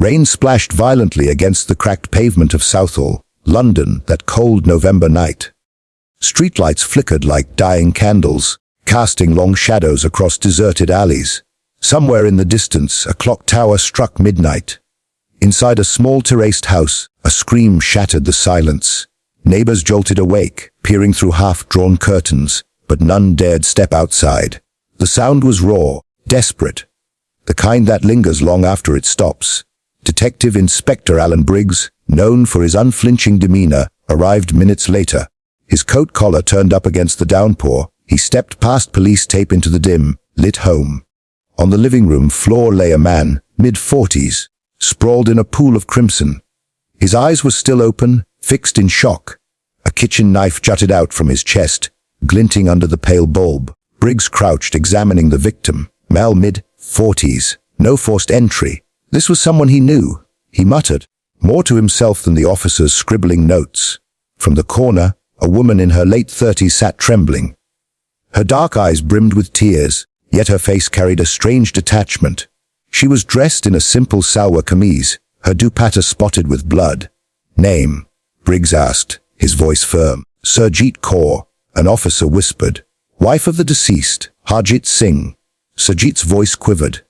Rain splashed violently against the cracked pavement of Southall, London, that cold November night. Streetlights flickered like dying candles, casting long shadows across deserted alleys. Somewhere in the distance, a clock tower struck midnight. Inside a small terraced house, a scream shattered the silence. Neighbors jolted awake, peering through half-drawn curtains, but none dared step outside. The sound was raw, desperate, the kind that lingers long after it stops. Detective Inspector Alan Briggs, known for his unflinching demeanor, arrived minutes later. His coat collar turned up against the downpour, he stepped past police tape into the dim, lit home. On the living room floor lay a man, mid-40s, sprawled in a pool of crimson. His eyes were still open, fixed in shock. A kitchen knife jutted out from his chest, glinting under the pale bulb. Briggs crouched, examining the victim. Male mid-40s, no forced entry. This was someone he knew. He muttered, more to himself than the officers scribbling notes. From the corner, a woman in her late 30s sat trembling. Her dark eyes brimmed with tears, yet her face carried a strange detachment. She was dressed in a simple salwar kameez, her dupatta spotted with blood. Name? Briggs asked, his voice firm. Surjeet Kaur, an officer whispered. Wife of the deceased, Harjit Singh. Surjeet's voice quivered.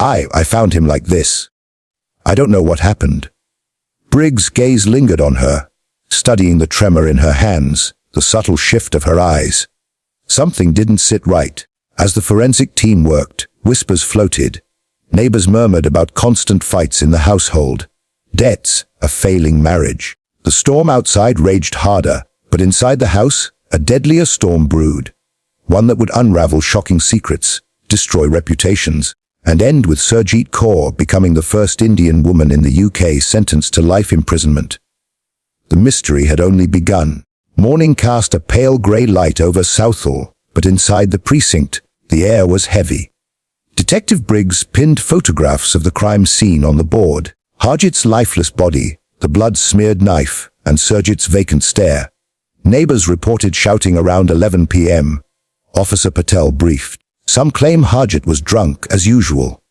I found him like this. I don't know what happened. Briggs' gaze lingered on her, studying the tremor in her hands, the subtle shift of her eyes. Something didn't sit right. As the forensic team worked, whispers floated. Neighbors murmured about constant fights in the household. Debts, a failing marriage. The storm outside raged harder, but inside the house, a deadlier storm brewed. One that would unravel shocking secrets, destroy reputations, and end with Surjeet Kaur becoming the first Indian woman in the UK sentenced to life imprisonment. The mystery had only begun. Morning cast a pale grey light over Southall, but inside the precinct, the air was heavy. Detective Briggs pinned photographs of the crime scene on the board. Harjit's lifeless body, the blood-smeared knife, and Surjeet's vacant stare. Neighbors reported shouting around 11 p.m. Officer Patel briefed. Some claim Harjit was drunk, as usual.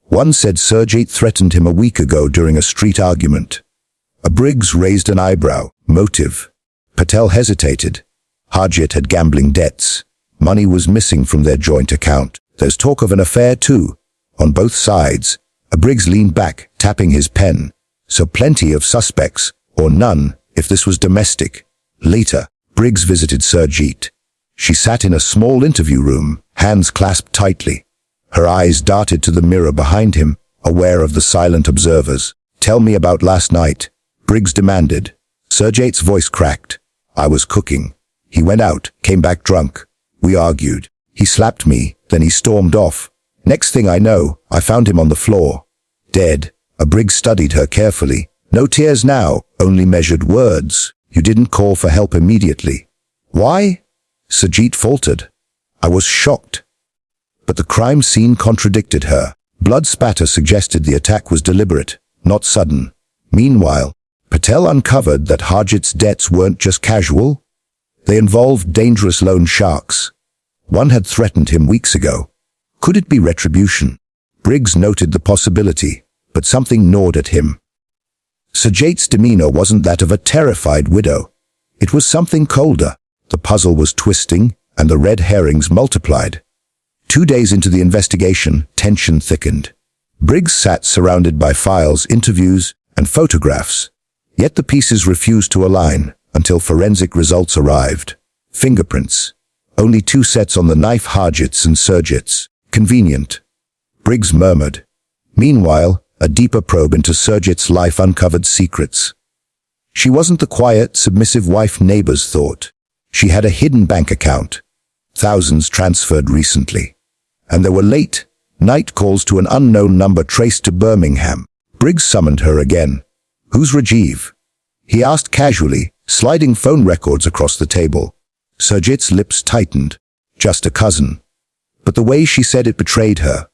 One said Surjeet threatened him a week ago during a street argument. A Briggs raised an eyebrow. Motive? Patel hesitated. Harjit had gambling debts. Money was missing from their joint account. There's talk of an affair too. On both sides. A Briggs leaned back, tapping his pen. So plenty of suspects, or none, if this was domestic. Later, Briggs visited Surjeet. She sat in a small interview room, hands clasped tightly. Her eyes darted to the mirror behind him, aware of the silent observers. Tell me about last night, Briggs demanded. Surjeet's voice cracked. I was cooking. He went out, came back drunk. We argued. He slapped me, then he stormed off. Next thing I know, I found him on the floor. Dead. A Briggs studied her carefully. No tears now, only measured words. You didn't call for help immediately. Why? Surjeet faltered. I was shocked. But the crime scene contradicted her. Blood spatter suggested the attack was deliberate, not sudden. Meanwhile, Patel uncovered that Harjit's debts weren't just casual. They involved dangerous loan sharks. One had threatened him weeks ago. Could it be retribution? Briggs noted the possibility, but something gnawed at him. Surjeet's demeanor wasn't that of a terrified widow. It was something colder. The puzzle was twisting, and the red herrings multiplied. 2 days into the investigation, tension thickened. Briggs sat surrounded by files, interviews, and photographs. Yet the pieces refused to align until forensic results arrived. Fingerprints. Only 2 sets on the knife, Harjit's and Surjeet's. Convenient. Briggs murmured. Meanwhile, a deeper probe into Surjeet's life uncovered secrets. She wasn't the quiet, submissive wife neighbors thought. She had a hidden bank account. Thousands transferred recently. And there were late, night calls to an unknown number traced to Birmingham. Briggs summoned her again. Who's Rajiv? He asked casually, sliding phone records across the table. Surjeet's lips tightened. Just a cousin. But the way she said it betrayed her.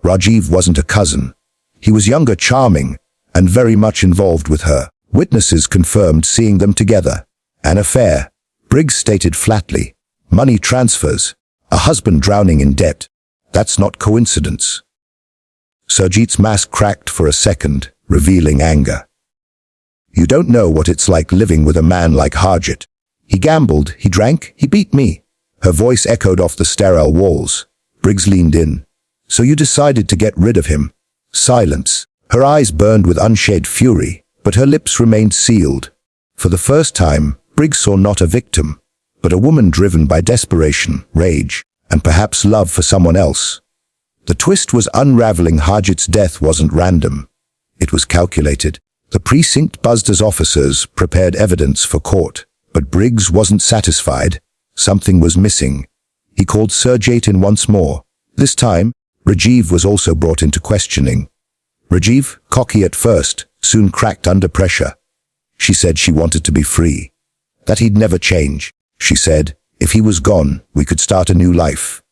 Rajiv wasn't a cousin. He was younger, charming, and very much involved with her. Witnesses confirmed seeing them together. An affair. Briggs stated flatly. Money transfers. A husband drowning in debt. That's not coincidence. Surjeet's mask cracked for a second, revealing anger. You don't know what it's like living with a man like Harjit. He gambled, he drank, he beat me. Her voice echoed off the sterile walls. Briggs leaned in. So you decided to get rid of him. Silence. Her eyes burned with unshed fury, but her lips remained sealed. For the first time, Briggs saw not a victim, but a woman driven by desperation, rage, and perhaps love for someone else. The twist was unraveling. Harjit's death wasn't random. It was calculated. The precinct buzzed as officers prepared evidence for court, but Briggs wasn't satisfied. Something was missing. He called Surjeet in once more. This time, Rajiv was also brought into questioning. Rajiv, cocky at first, soon cracked under pressure. She said she wanted to be free. That he'd never change. She said, if he was gone, we could start a new life.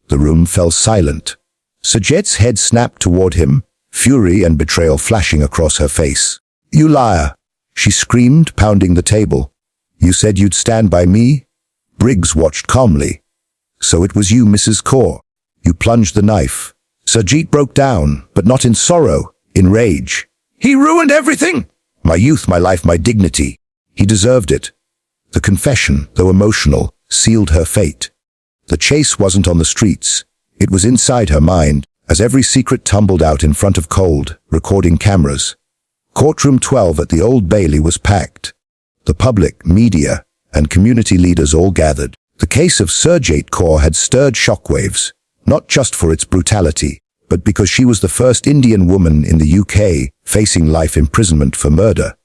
The room fell silent. Surjeet's head snapped toward him, fury and betrayal flashing across her face. You liar! She screamed, pounding the table. You said you'd stand by me? Briggs watched calmly. So it was you, Mrs. Kaur. You plunged the knife. Surjeet broke down, but not in sorrow, in rage. He ruined everything! My youth, my life, my dignity. He deserved it. The confession, though emotional, sealed her fate. The chase wasn't on the streets. It was inside her mind, as every secret tumbled out in front of cold, recording cameras. Courtroom 12 at the Old Bailey was packed. The public, media, and community leaders all gathered. The case of Surjeet Kaur had stirred shockwaves, not just for its brutality, but because she was the first Indian woman in the UK facing life imprisonment for murder.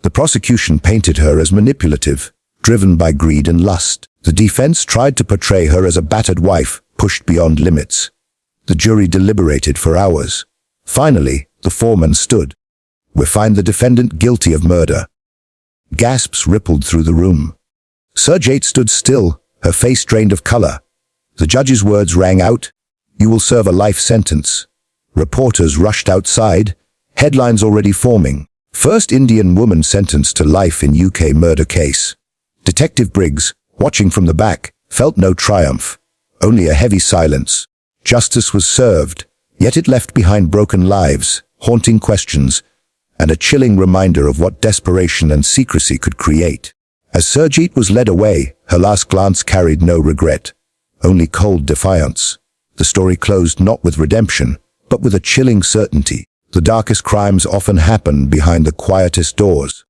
The prosecution painted her as manipulative, driven by greed and lust. The defense tried to portray her as a battered wife, pushed beyond limits. The jury deliberated for hours. Finally, the foreman stood. We find the defendant guilty of murder. Gasps rippled through the room. Surjeet stood still, her face drained of color. The judge's words rang out, "You will serve a life sentence." Reporters rushed outside, headlines already forming. First Indian woman sentenced to life in UK murder case. Detective Briggs, watching from the back, felt no triumph, only a heavy silence. Justice was served, yet it left behind broken lives, haunting questions, and a chilling reminder of what desperation and secrecy could create. As Surjeet was led away, her last glance carried no regret, only cold defiance. The story closed not with redemption, but with a chilling certainty. The darkest crimes often happen behind the quietest doors.